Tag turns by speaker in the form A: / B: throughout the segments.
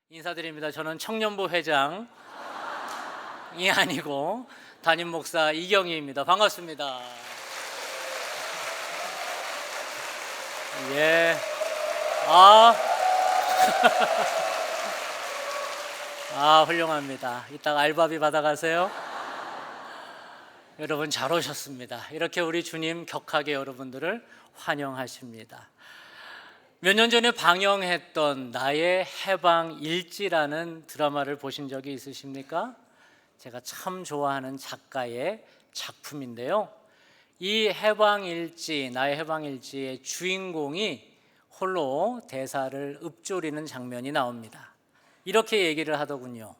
A: 인사드립니다. 저는 청년부 회장이 아니고 담임 목사 이경희입니다. 반갑습니다. 예. 훌륭합니다. 이따가 알바비 받아가세요. 여러분 잘 오셨습니다. 이렇게 우리 주님 격하게 여러분들을 환영하십니다. 몇 년 전에 방영했던 나의 해방일지라는 드라마를 보신 적이 있으십니까? 제가 참 좋아하는 작가의 작품인데요. 이 해방일지, 나의 해방일지의 주인공이 홀로 대사를 읊조리는 장면이 나옵니다. 이렇게 얘기를 하더군요.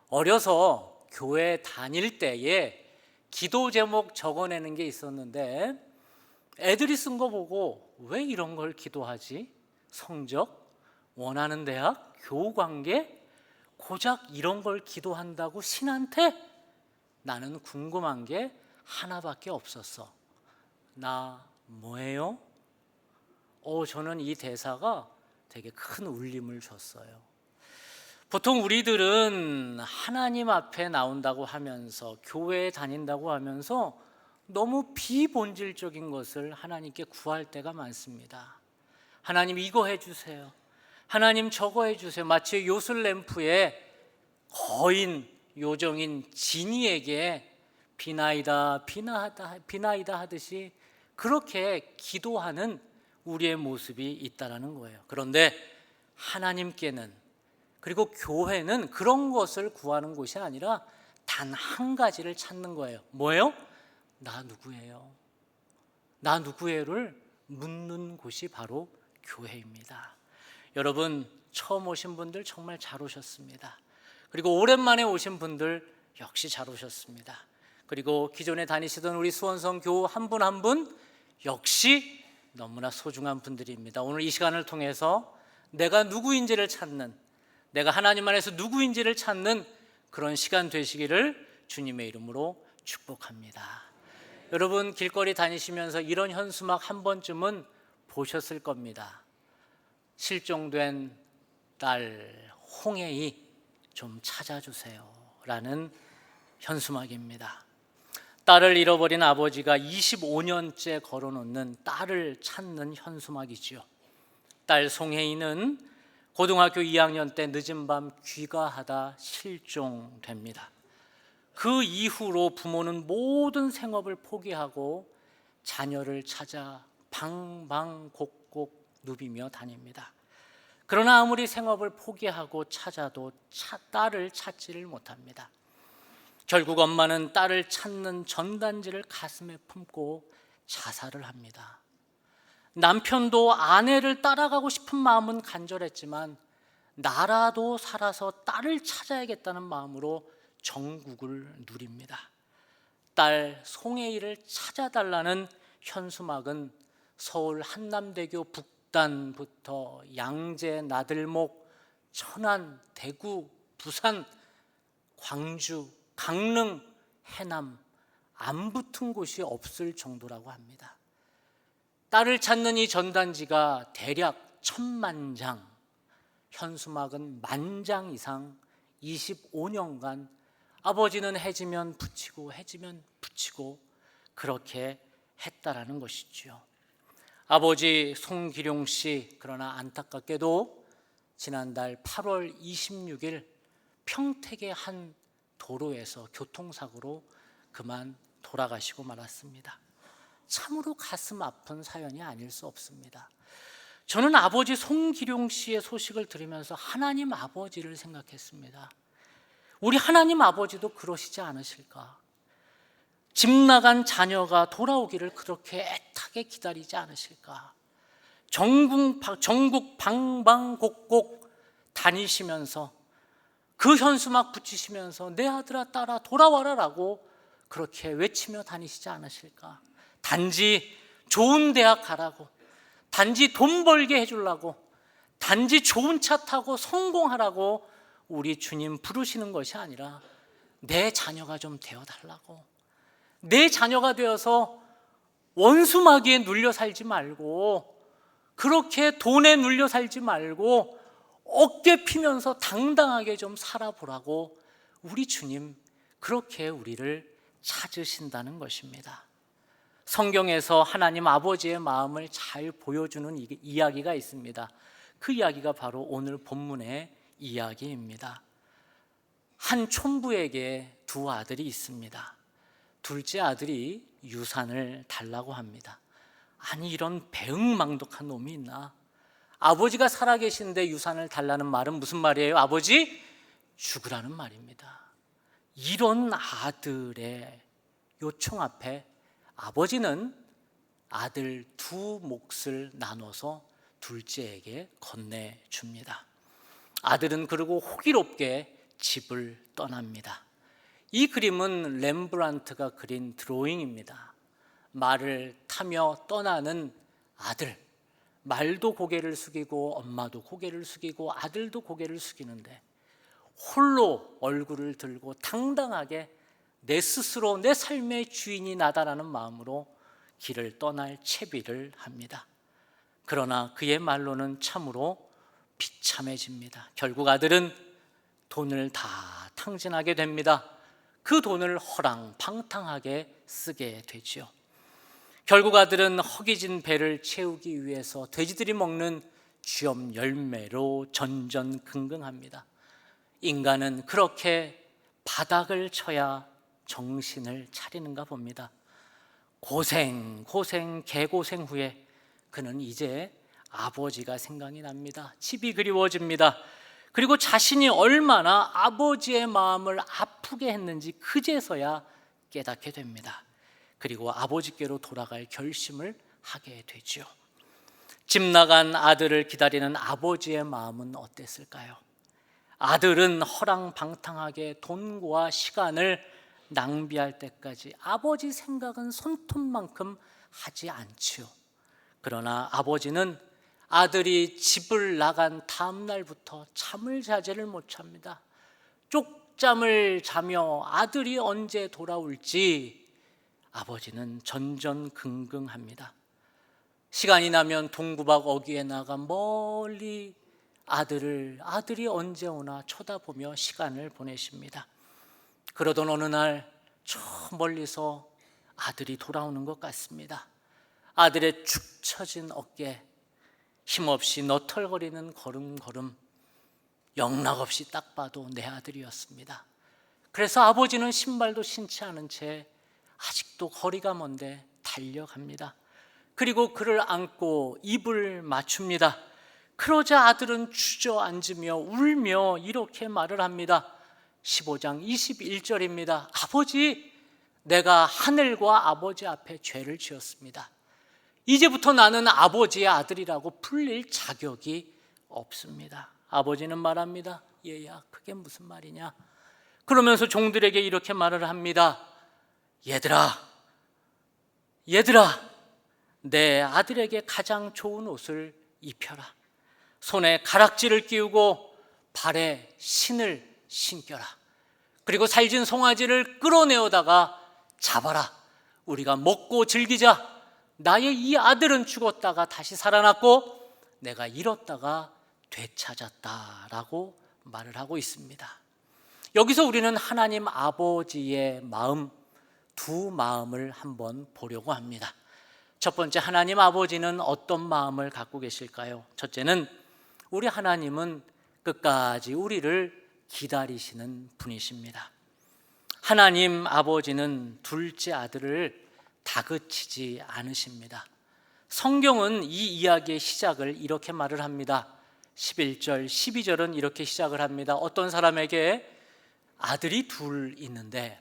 A: 어려서 교회 다닐 때에 기도 제목 적어내는 게 있었는데 애들이 쓴 거 보고 왜 이런 걸 기도하지? 성적, 원하는 대학, 교우관계, 고작 이런 걸 기도한다고 신한테? 나는 궁금한 게 하나밖에 없었어. 나 뭐예요? 저는 이 대사가 되게 큰 울림을 줬어요. 보통 우리들은 하나님 앞에 나온다고 하면서 교회에 다닌다고 하면서 너무 비본질적인 것을 하나님께 구할 때가 많습니다. 하나님 이거 해주세요. 하나님 저거 해주세요. 마치 요술램프의 거인 요정인 지니에게 비나이다 하듯이 그렇게 기도하는 우리의 모습이 있다라는 거예요. 그런데 하나님께는, 그리고 교회는 그런 것을 구하는 곳이 아니라 단 한 가지를 찾는 거예요. 뭐예요? 나 누구예요? 나 누구예요를 묻는 곳이 바로 교회입니다. 여러분 처음 오신 분들 정말 잘 오셨습니다. 그리고 오랜만에 오신 분들 역시 잘 오셨습니다. 그리고 기존에 다니시던 우리 수원성 교우 한 분 한 분 역시 너무나 소중한 분들입니다. 오늘 이 시간을 통해서 내가 누구인지를 찾는, 내가 하나님 안에서 누구인지를 찾는 그런 시간 되시기를 주님의 이름으로 축복합니다. 여러분 길거리 다니시면서 이런 현수막 한 번쯤은 보셨을 겁니다. 실종된 딸 홍혜이 좀 찾아주세요 라는 현수막입니다. 딸을 잃어버린 아버지가 25년째 걸어놓는 딸을 찾는 현수막이지요. 딸 송혜이는 고등학교 2학년 때 늦은 밤 귀가하다 실종됩니다. 그 이후로 부모는 모든 생업을 포기하고 자녀를 찾아 방방곡곡 누비며 다닙니다. 그러나 아무리 생업을 포기하고 찾아도 딸을 찾지를 못합니다. 결국 엄마는 딸을 찾는 전단지를 가슴에 품고 자살을 합니다. 남편도 아내를 따라가고 싶은 마음은 간절했지만 나라도 살아서 딸을 찾아야겠다는 마음으로 정국을 누립니다. 딸 송혜이를 찾아달라는 현수막은 서울 한남대교 북단부터 양재, 나들목, 천안, 대구, 부산, 광주, 강릉, 해남 안 붙은 곳이 없을 정도라고 합니다. 딸을 찾는 이 전단지가 대략 1000만 장, 현수막은 10,000장 이상 25년간 아버지는 해지면 붙이고 해지면 붙이고 그렇게 했다라는 것이지요. 아버지 송기룡 씨, 그러나 안타깝게도 지난달 8월 26일 평택의 한 도로에서 교통사고로 그만 돌아가시고 말았습니다. 참으로 가슴 아픈 사연이 아닐 수 없습니다. 저는 아버지 송기룡 씨의 소식을 들으면서 하나님 아버지를 생각했습니다. 우리 하나님 아버지도 그러시지 않으실까? 집 나간 자녀가 돌아오기를 그렇게 애타게 기다리지 않으실까? 전국 방방곡곡 다니시면서 그 현수막 붙이시면서 내 아들아 딸아 돌아와라 라고 그렇게 외치며 다니시지 않으실까? 단지 좋은 대학 가라고, 단지 돈 벌게 해주려고, 단지 좋은 차 타고 성공하라고 우리 주님 부르시는 것이 아니라 내 자녀가 좀 되어달라고, 내 자녀가 되어서 원수마귀에 눌려 살지 말고, 그렇게 돈에 눌려 살지 말고 어깨 피면서 당당하게 좀 살아보라고 우리 주님 그렇게 우리를 찾으신다는 것입니다. 성경에서 하나님 아버지의 마음을 잘 보여주는 이야기가 있습니다. 그 이야기가 바로 오늘 본문의 이야기입니다. 한 촌부에게 두 아들이 있습니다. 둘째 아들이 유산을 달라고 합니다. 아니, 이런 배은망덕한 놈이 있나? 아버지가 살아계신데 유산을 달라는 말은 무슨 말이에요? 아버지 죽으라는 말입니다. 이런 아들의 요청 앞에 아버지는 아들 두 몫을 나눠서 둘째에게 건네줍니다. 아들은 그리고 호기롭게 집을 떠납니다. 이 그림은 렘브란트가 그린 드로잉입니다. 말을 타며 떠나는 아들, 말도 고개를 숙이고 엄마도 고개를 숙이고 아들도 고개를 숙이는데 홀로 얼굴을 들고 당당하게 내 스스로 내 삶의 주인이 나다라는 마음으로 길을 떠날 채비를 합니다. 그러나 그의 말로는 참으로 비참해집니다. 결국 아들은 돈을 다 탕진하게 됩니다. 그 돈을 허랑방탕하게 쓰게 되지요. 결국 아들은 허기진 배를 채우기 위해서 돼지들이 먹는 쥐엄 열매로 전전긍긍합니다. 인간은 그렇게 바닥을 쳐야 정신을 차리는가 봅니다. 고생 개고생 후에 그는 이제 아버지가 생각이 납니다. 집이 그리워집니다. 그리고 자신이 얼마나 아버지의 마음을 아프게 했는지 그제서야 깨닫게 됩니다. 그리고 아버지께로 돌아갈 결심을 하게 되죠. 집 나간 아들을 기다리는 아버지의 마음은 어땠을까요? 아들은 허랑방탕하게 돈과 시간을 낭비할 때까지 아버지 생각은 손톱만큼 하지 않지요. 그러나 아버지는 아들이 집을 나간 다음 날부터 잠을 자지를 못합니다. 쪽잠을 자며 아들이 언제 돌아올지 아버지는 전전긍긍합니다. 시간이 나면 동구박 어귀에 나가 멀리 아들이 언제 오나 쳐다보며 시간을 보내십니다. 그러던 어느 날 저 멀리서 아들이 돌아오는 것 같습니다. 아들의 축 처진 어깨, 힘없이 너털거리는 걸음걸음, 영락없이 딱 봐도 내 아들이었습니다. 그래서 아버지는 신발도 신지 않은 채 아직도 거리가 먼데 달려갑니다. 그리고 그를 안고 입을 맞춥니다. 그러자 아들은 주저앉으며 울며 이렇게 말을 합니다. 15장 21절입니다. 아버지, 내가 하늘과 아버지 앞에 죄를 지었습니다. 이제부터 나는 아버지의 아들이라고 불릴 자격이 없습니다. 아버지는 말합니다. 얘야, 그게 무슨 말이냐? 그러면서 종들에게 이렇게 말을 합니다. 얘들아, 내 아들에게 가장 좋은 옷을 입혀라. 손에 가락지를 끼우고 발에 신을 신겨라. 그리고 살진 송아지를 끌어내어다가 잡아라. 우리가 먹고 즐기자. 나의 이 아들은 죽었다가 다시 살아났고 내가 잃었다가 되찾았다라고 말을 하고 있습니다. 여기서 우리는 하나님 아버지의 마음, 두 마음을 한번 보려고 합니다. 첫 번째, 하나님 아버지는 어떤 마음을 갖고 계실까요? 첫째는 우리 하나님은 끝까지 우리를 기다리시는 분이십니다. 하나님 아버지는 둘째 아들을 다그치지 않으십니다. 성경은 이 이야기의 시작을 이렇게 말을 합니다. 11절, 12절은 이렇게 시작을 합니다. 어떤 사람에게 아들이 둘 있는데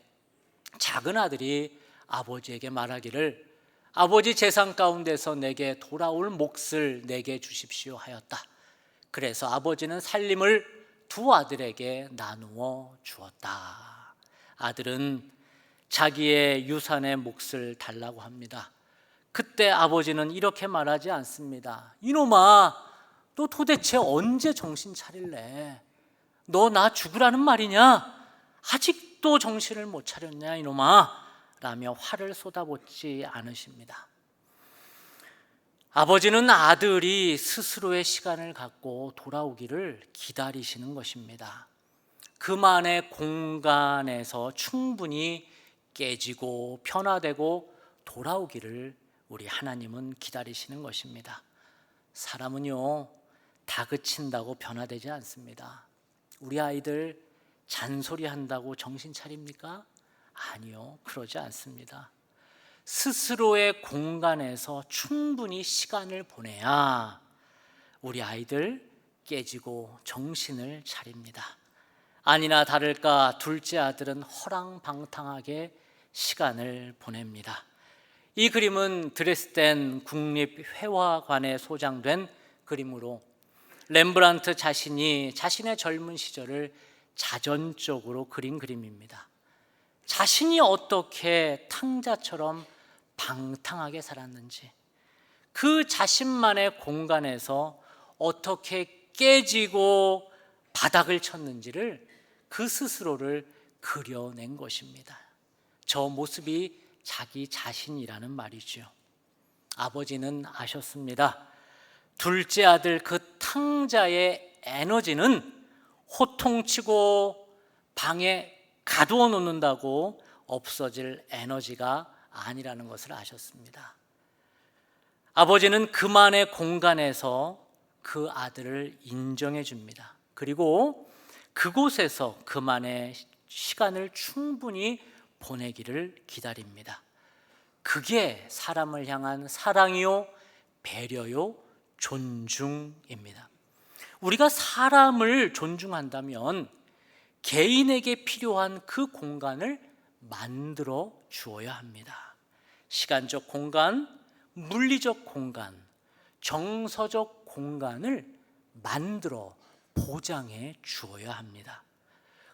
A: 작은 아들이 아버지에게 말하기를 아버지 재산 가운데서 내게 돌아올 몫을 내게 주십시오 하였다. 그래서 아버지는 살림을 두 아들에게 나누어 주었다. 아들은 자기의 유산의 몫을 달라고 합니다. 그때 아버지는 이렇게 말하지 않습니다. 이놈아, 너 도대체 언제 정신 차릴래? 너 나 죽으라는 말이냐? 아직도 정신을 못 차렸냐 이놈아? 라며 화를 쏟아붓지 않으십니다. 아버지는 아들이 스스로의 시간을 갖고 돌아오기를 기다리시는 것입니다. 그만의 공간에서 충분히 깨지고 변화되고 돌아오기를 우리 하나님은 기다리시는 것입니다. 사람은요, 다그친다고 변화되지 않습니다. 우리 아이들 잔소리한다고 정신 차립니까? 아니요, 그러지 않습니다. 스스로의 공간에서 충분히 시간을 보내야 우리 아이들 깨지고 정신을 차립니다. 아니나 다를까 둘째 아들은 허랑방탕하게 시간을 보냅니다. 이 그림은 드레스덴 국립회화관에 소장된 그림으로 렘브란트 자신이 자신의 젊은 시절을 자전적으로 그린 그림입니다. 자신이 어떻게 탕자처럼 방탕하게 살았는지, 그 자신만의 공간에서 어떻게 깨지고 바닥을 쳤는지를 그 스스로를 그려낸 것입니다. 저 모습이 자기 자신이라는 말이죠. 아버지는 아셨습니다. 둘째 아들 그 탕자의 에너지는 호통치고 방에 가두어 놓는다고 없어질 에너지가 아니라는 것을 아셨습니다. 아버지는 그만의 공간에서 그 아들을 인정해 줍니다. 그리고 그곳에서 그만의 시간을 충분히 보내기를 기다립니다. 그게 사람을 향한 사랑이요, 배려요, 존중입니다. 우리가 사람을 존중한다면 개인에게 필요한 그 공간을 만들어 주어야 합니다. 시간적 공간, 물리적 공간, 정서적 공간을 만들어 보장해 주어야 합니다.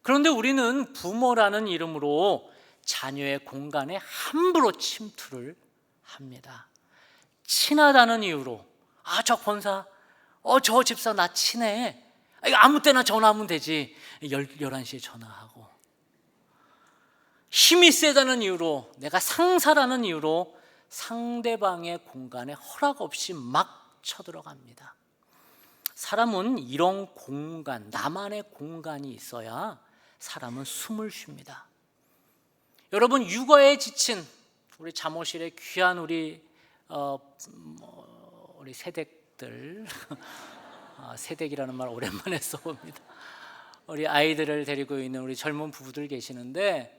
A: 그런데 우리는 부모라는 이름으로 자녀의 공간에 함부로 침투를 합니다. 친하다는 이유로 저 권사, 저 집사 나 친해, 아무 때나 전화하면 되지, 11시에 전화하고, 힘이 세다는 이유로, 내가 상사라는 이유로 상대방의 공간에 허락 없이 막 쳐들어갑니다. 사람은 이런 공간, 나만의 공간이 있어야 사람은 숨을 쉽니다. 여러분, 육아에 지친 우리 잠옷실에 귀한 우리 세댁들 세댁이라는 말 오랜만에 써봅니다. 우리 아이들을 데리고 있는 우리 젊은 부부들 계시는데,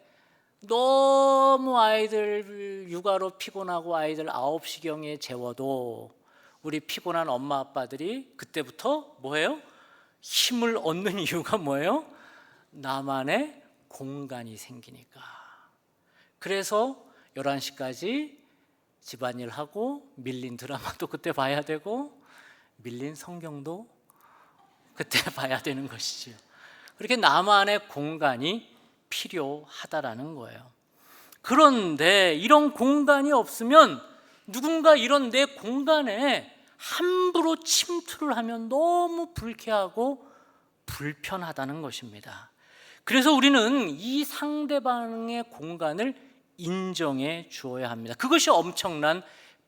A: 너무 아이들 육아로 피곤하고 아이들 9시경에 재워도 우리 피곤한 엄마 아빠들이 그때부터 뭐예요? 힘을 얻는 이유가 뭐예요? 나만의 공간이 생기니까. 그래서 11시까지 집안일하고 밀린 드라마도 그때 봐야 되고 밀린 성경도 그때 봐야 되는 것이죠. 그렇게 나만의 공간이 필요하다라는 거예요. 그런데 이런 공간이 없으면 누군가 이런 내 공간에 함부로 침투를 하면 너무 불쾌하고 불편하다는 것입니다. 그래서 우리는 이 상대방의 공간을 인정해 주어야 합니다. 그것이 엄청난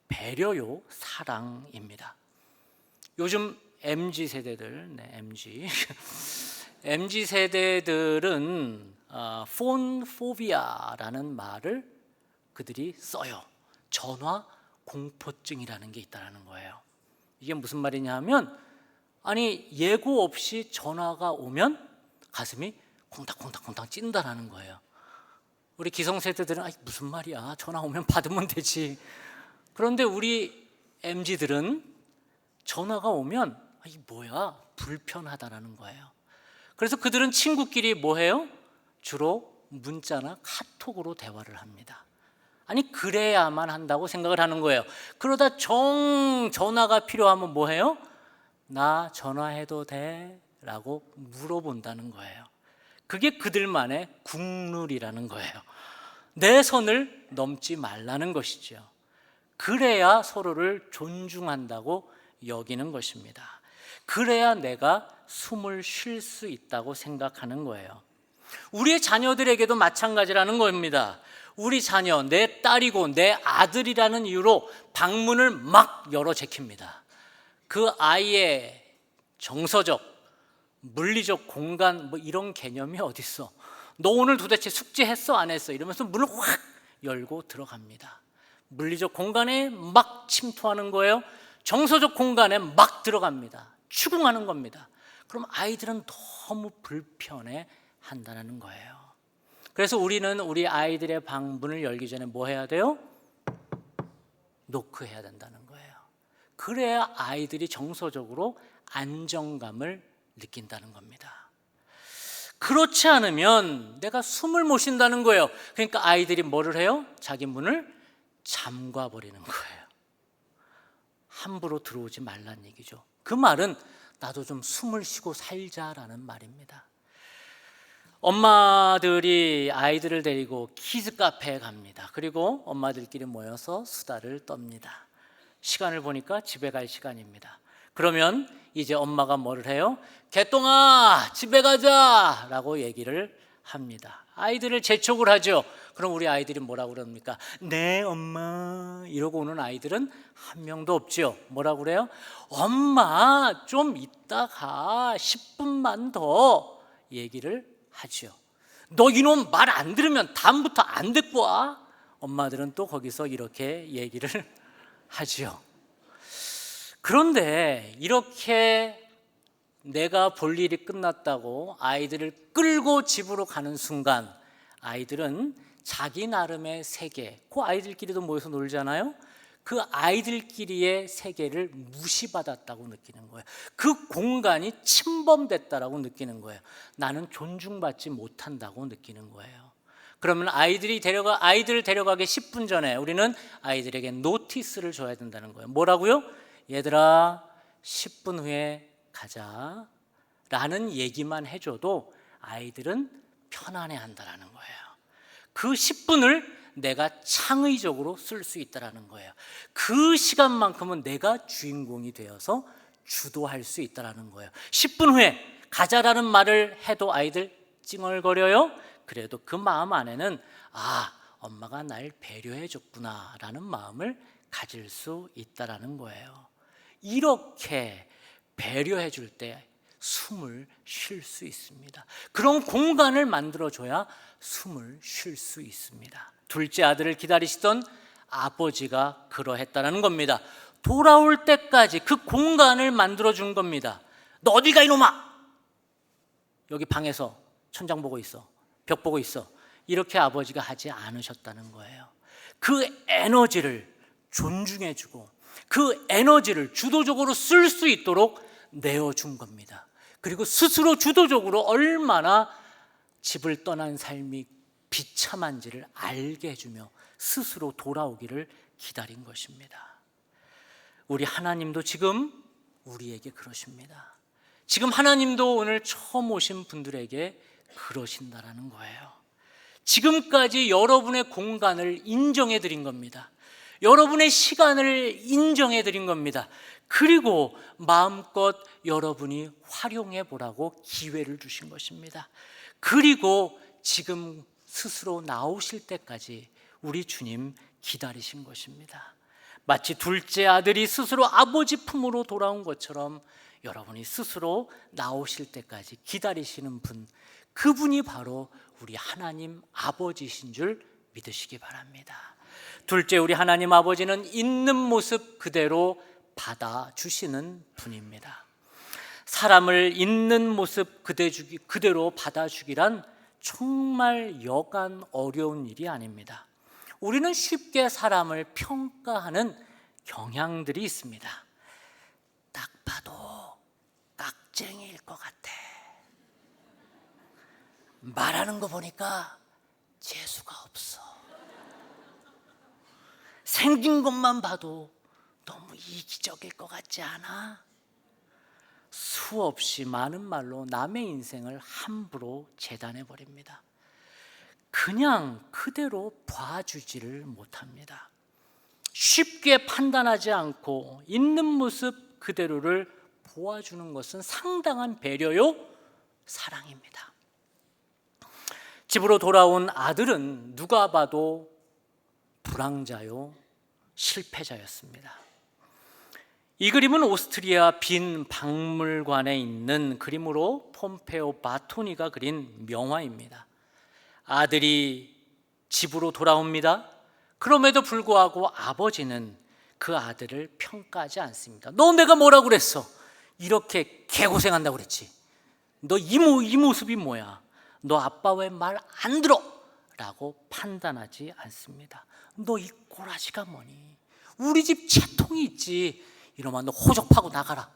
A: 배려요, 사랑입니다. 요즘 MZ세대들, MZ세대들은 폰 포비아라는 말을 그들이 써요. 전화 공포증이라는 게 있다는 거예요. 이게 무슨 말이냐 하면, 아니 예고 없이 전화가 오면 가슴이 콩닥콩닥콩닥 찐다라는 거예요. 우리 기성세대들은 무슨 말이야, 전화 오면 받으면 되지. 그런데 우리 MZ들은 전화가 오면 이 뭐야, 불편하다라는 거예요. 그래서 그들은 친구끼리 뭐 해요? 주로 문자나 카톡으로 대화를 합니다. 아니 그래야만 한다고 생각을 하는 거예요. 그러다 전화가 필요하면 뭐 해요? 나 전화해도 돼? 라고 물어본다는 거예요. 그게 그들만의 국룰이라는 거예요. 내 선을 넘지 말라는 것이죠. 그래야 서로를 존중한다고 여기는 것입니다. 그래야 내가 숨을 쉴 수 있다고 생각하는 거예요. 우리의 자녀들에게도 마찬가지라는 겁니다. 우리 자녀, 내 딸이고 내 아들이라는 이유로 방문을 막 열어 제낍니다. 그 아이의 정서적, 물리적 공간 이런 개념이 어딨어? 너 오늘 도대체 숙제했어 안 했어? 이러면서 문을 확 열고 들어갑니다. 물리적 공간에 막 침투하는 거예요. 정서적 공간에 막 들어갑니다. 추궁하는 겁니다. 그럼 아이들은 너무 불편해 한다는 거예요. 그래서 우리는 우리 아이들의 방문을 열기 전에 뭐 해야 돼요? 노크해야 된다는 거예요. 그래야 아이들이 정서적으로 안정감을 느낀다는 겁니다. 그렇지 않으면 내가 숨을 못 쉰다는 거예요. 그러니까 아이들이 뭐를 해요? 자기 문을 잠가 버리는 거예요. 함부로 들어오지 말란 얘기죠. 그 말은 나도 좀 숨을 쉬고 살자라는 말입니다. 엄마들이 아이들을 데리고 키즈 카페에 갑니다. 그리고 엄마들끼리 모여서 수다를 떱니다. 시간을 보니까 집에 갈 시간입니다. 그러면 이제 엄마가 뭐를 해요? 개똥아 집에 가자 라고 얘기를 합니다. 아이들을 재촉을 하죠. 그럼 우리 아이들이 뭐라고 그럽니까? 네 엄마 이러고 오는 아이들은 한 명도 없죠. 뭐라고 그래요? 엄마 좀 이따가 10분만 더 얘기를 하죠. 너 이놈 말 안 들으면 다음부터 안 데리고 와. 엄마들은 또 거기서 이렇게 얘기를 하죠. 그런데 이렇게 내가 볼 일이 끝났다고 아이들을 끌고 집으로 가는 순간 아이들은 자기 나름의 세계, 그 아이들끼리도 모여서 놀잖아요. 그 아이들끼리의 세계를 무시받았다고 느끼는 거예요. 그 공간이 침범됐다라고 느끼는 거예요. 나는 존중받지 못한다고 느끼는 거예요. 그러면 아이들을 데려가기 10분 전에 우리는 아이들에게 노티스를 줘야 된다는 거예요. 뭐라고요? 얘들아 10분 후에 가자 라는 얘기만 해줘도 아이들은 편안해 한다는 거예요. 그 10분을 내가 창의적으로 쓸 수 있다는 거예요. 그 시간만큼은 내가 주인공이 되어서 주도할 수 있다는 거예요. 10분 후에 가자라는 말을 해도 아이들 찡얼거려요. 그래도 그 마음 안에는 엄마가 날 배려해 줬구나 라는 마음을 가질 수 있다는 거예요. 이렇게 배려해 줄 때 숨을 쉴 수 있습니다. 그런 공간을 만들어줘야 숨을 쉴 수 있습니다. 둘째 아들을 기다리시던 아버지가 그러했다는 겁니다. 돌아올 때까지 그 공간을 만들어준 겁니다. 너 어디 가 이놈아? 여기 방에서 천장 보고 있어. 벽 보고 있어. 이렇게 아버지가 하지 않으셨다는 거예요. 그 에너지를 존중해주고 그 에너지를 주도적으로 쓸 수 있도록 내어준 겁니다. 그리고 스스로 주도적으로 얼마나 집을 떠난 삶이 비참한지를 알게 해주며 스스로 돌아오기를 기다린 것입니다. 우리 하나님도 지금 우리에게 그러십니다. 지금 하나님도 오늘 처음 오신 분들에게 그러신다라는 거예요. 지금까지 여러분의 공간을 인정해 드린 겁니다. 여러분의 시간을 인정해 드린 겁니다. 그리고 마음껏 여러분이 활용해 보라고 기회를 주신 것입니다. 그리고 지금 스스로 나오실 때까지 우리 주님 기다리신 것입니다. 마치 둘째 아들이 스스로 아버지 품으로 돌아온 것처럼 여러분이 스스로 나오실 때까지 기다리시는 분, 그분이 바로 우리 하나님 아버지신 줄 믿으시기 바랍니다. 둘째, 우리 하나님 아버지는 있는 모습 그대로 받아주시는 분입니다. 사람을 있는 모습 그대로 받아주기란 정말 여간 어려운 일이 아닙니다. 우리는 쉽게 사람을 평가하는 경향들이 있습니다. 딱 봐도 깍쟁이일 것 같아. 말하는 거 보니까 재수가 없어. 생긴 것만 봐도 너무 이기적일 것 같지 않아? 수없이 많은 말로 남의 인생을 함부로 재단해 버립니다. 그냥 그대로 봐주지를 못합니다. 쉽게 판단하지 않고 있는 모습 그대로를 보아주는 것은 상당한 배려요, 사랑입니다. 집으로 돌아온 아들은 누가 봐도 불황자요, 실패자였습니다. 이 그림은 오스트리아 빈 박물관에 있는 그림으로 폼페오 바토니가 그린 명화입니다. 아들이 집으로 돌아옵니다. 그럼에도 불구하고 아버지는 그 아들을 평가하지 않습니다. 너 내가 뭐라고 그랬어? 이렇게 개고생한다고 그랬지. 너 이 모습이 뭐야? 너 아빠 왜 말 안 들어? 라고 판단하지 않습니다. 너 이 꼬라지가 뭐니? 우리 집 채통이 있지. 이러면 너 호적파고 나가라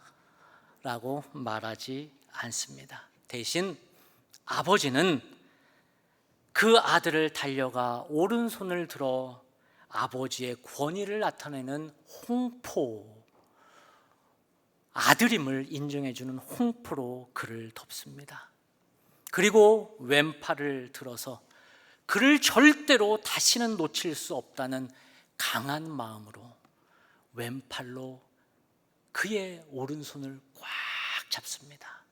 A: 라고 말하지 않습니다. 대신 아버지는 그 아들을 달려가 오른손을 들어 아버지의 권위를 나타내는 홍포, 아들임을 인정해주는 홍포로 그를 덮습니다. 그리고 왼팔을 들어서 그를 절대로 다시는 놓칠 수 없다는 강한 마음으로 왼팔로 그의 오른손을 꽉 잡습니다.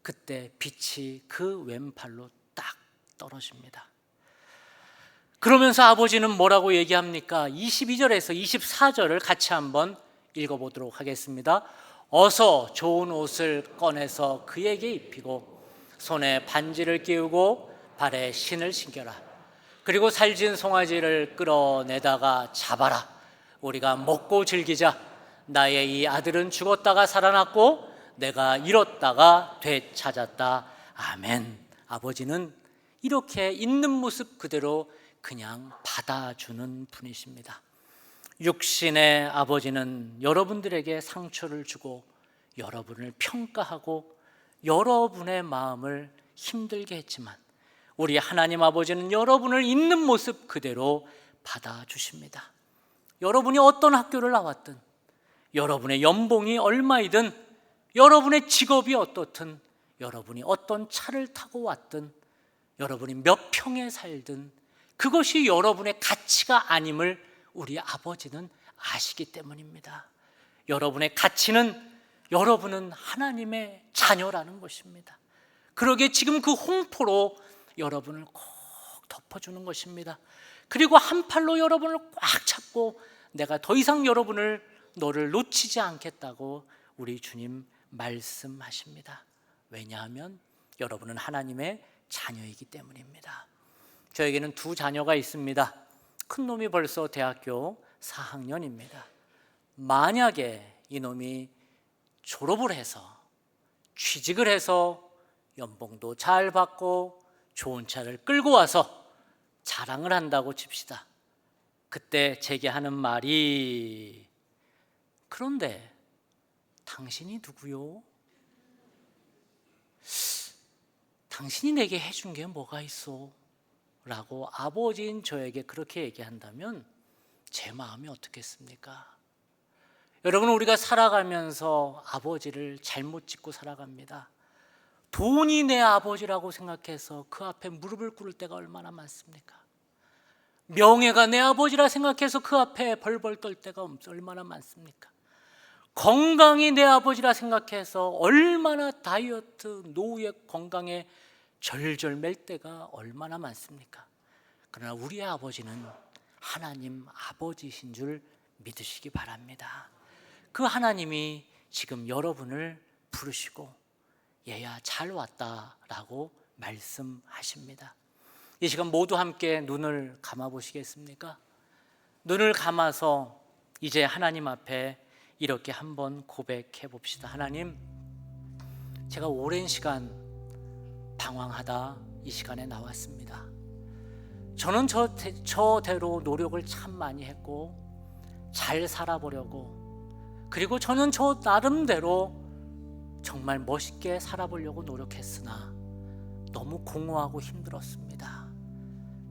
A: 그때 빛이 그 왼팔로 딱 떨어집니다. 그러면서 아버지는 뭐라고 얘기합니까? 22절에서 24절을 같이 한번 읽어보도록 하겠습니다. 어서 좋은 옷을 꺼내서 그에게 입히고 손에 반지를 끼우고 발에 신을 신겨라. 그리고 살진 송아지를 끌어내다가 잡아라. 우리가 먹고 즐기자. 나의 이 아들은 죽었다가 살아났고 내가 잃었다가 되찾았다. 아멘. 아버지는 이렇게 있는 모습 그대로 그냥 받아주는 분이십니다. 육신의 아버지는 여러분들에게 상처를 주고 여러분을 평가하고 여러분의 마음을 힘들게 했지만 우리 하나님 아버지는 여러분을 있는 모습 그대로 받아주십니다. 여러분이 어떤 학교를 나왔든, 여러분의 연봉이 얼마이든, 여러분의 직업이 어떻든, 여러분이 어떤 차를 타고 왔든, 여러분이 몇 평에 살든 그것이 여러분의 가치가 아님을 우리 아버지는 아시기 때문입니다. 여러분의 가치는 여러분은 하나님의 자녀라는 것입니다. 그러기에 지금 그 홍포로 여러분을 꼭 덮어주는 것입니다. 그리고 한 팔로 여러분을 꽉 잡고 내가 더 이상 너를 놓치지 않겠다고 우리 주님 말씀하십니다. 왜냐하면 여러분은 하나님의 자녀이기 때문입니다. 저에게는 두 자녀가 있습니다. 큰 놈이 벌써 대학교 4학년입니다. 만약에 이놈이 졸업을 해서 취직을 해서 연봉도 잘 받고 좋은 차를 끌고 와서 자랑을 한다고 칩시다. 그때 제게 하는 말이, 그런데 당신이 누구요? 당신이 내게 해준 게 뭐가 있어? 라고 아버지인 저에게 그렇게 얘기한다면 제 마음이 어떻겠습니까? 여러분, 우리가 살아가면서 아버지를 잘못 짓고 살아갑니다. 돈이 내 아버지라고 생각해서 그 앞에 무릎을 꿇을 때가 얼마나 많습니까? 명예가 내 아버지라 생각해서 그 앞에 벌벌 떨 때가 얼마나 많습니까? 건강이 내 아버지라 생각해서 얼마나 다이어트, 노후의 건강에 절절 맬 때가 얼마나 많습니까? 그러나 우리의 아버지는 하나님 아버지신 줄 믿으시기 바랍니다. 그 하나님이 지금 여러분을 부르시고 얘야 잘 왔다라고 말씀하십니다. 이 시간 모두 함께 눈을 감아 보시겠습니까? 눈을 감아서 이제 하나님 앞에 이렇게 한번 고백해 봅시다. 하나님, 제가 오랜 시간 방황하다 이 시간에 나왔습니다. 저는 저대로 노력을 참 많이 했고 잘 살아보려고, 그리고 저는 저 나름대로 정말 멋있게 살아보려고 노력했으나 너무 공허하고 힘들었습니다.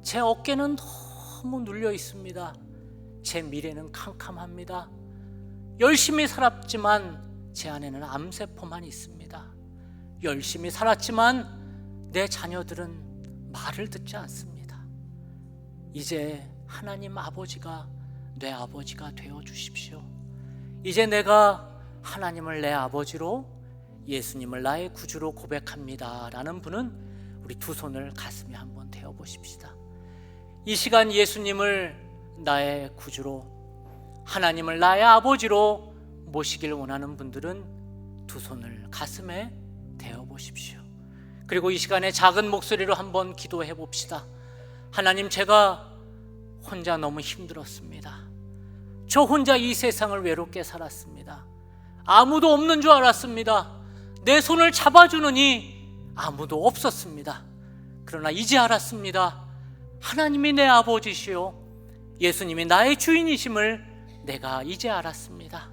A: 제 어깨는 너무 눌려 있습니다. 제 미래는 캄캄합니다. 열심히 살았지만 제 안에는 암세포만 있습니다. 열심히 살았지만 내 자녀들은 말을 듣지 않습니다. 이제 하나님 아버지가 내 아버지가 되어 주십시오. 이제 내가 하나님을 내 아버지로, 예수님을 나의 구주로 고백합니다 라는 분은 우리 두 손을 가슴에 한번 대어 보십시다. 이 시간 예수님을 나의 구주로, 하나님을 나의 아버지로 모시길 원하는 분들은 두 손을 가슴에 대어 보십시오. 그리고 이 시간에 작은 목소리로 한번 기도해 봅시다. 하나님, 제가 혼자 너무 힘들었습니다. 저 혼자 이 세상을 외롭게 살았습니다. 아무도 없는 줄 알았습니다. 내 손을 잡아주느니 아무도 없었습니다. 그러나 이제 알았습니다. 하나님이 내 아버지시오, 예수님이 나의 주인이심을 내가 이제 알았습니다.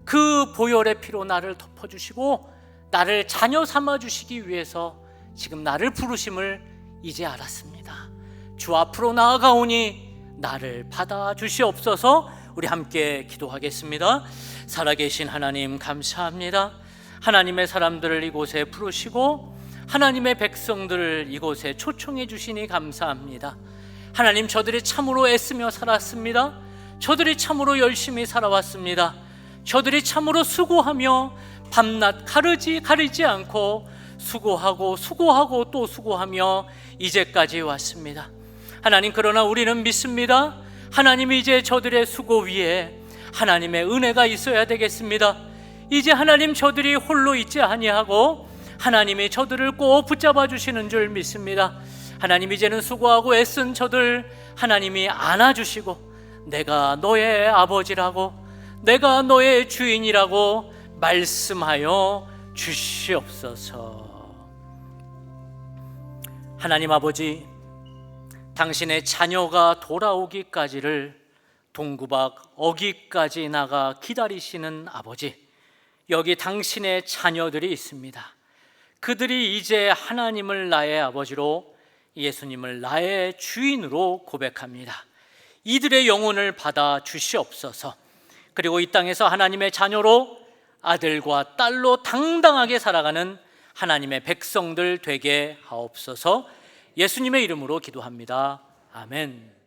A: 그 보혈의 피로 나를 덮어주시고 나를 자녀 삼아주시기 위해서 지금 나를 부르심을 이제 알았습니다. 주 앞으로 나아가오니 나를 받아주시옵소서. 우리 함께 기도하겠습니다. 살아계신 하나님, 감사합니다. 하나님의 사람들을 이곳에 부르시고 하나님의 백성들을 이곳에 초청해 주시니 감사합니다. 하나님, 저들이 참으로 애쓰며 살았습니다. 저들이 참으로 열심히 살아왔습니다. 저들이 참으로 수고하며 밤낮 가리지 않고 수고하고 또 수고하며 이제까지 왔습니다. 하나님, 그러나 우리는 믿습니다. 하나님이 이제 저들의 수고 위에 하나님의 은혜가 있어야 되겠습니다. 이제 하나님, 저들이 홀로 있지 아니하고 하나님이 저들을 꼭 붙잡아 주시는 줄 믿습니다. 하나님, 이제는 수고하고 애쓴 저들 하나님이 안아주시고 내가 너의 아버지라고, 내가 너의 주인이라고 말씀하여 주시옵소서. 하나님 아버지, 당신의 자녀가 돌아오기까지를 동구박 어기까지 나가 기다리시는 아버지, 여기 당신의 자녀들이 있습니다. 그들이 이제 하나님을 나의 아버지로, 예수님을 나의 주인으로 고백합니다. 이들의 영혼을 받아 주시옵소서. 그리고 이 땅에서 하나님의 자녀로, 아들과 딸로 당당하게 살아가는 하나님의 백성들 되게 하옵소서. 예수님의 이름으로 기도합니다. 아멘.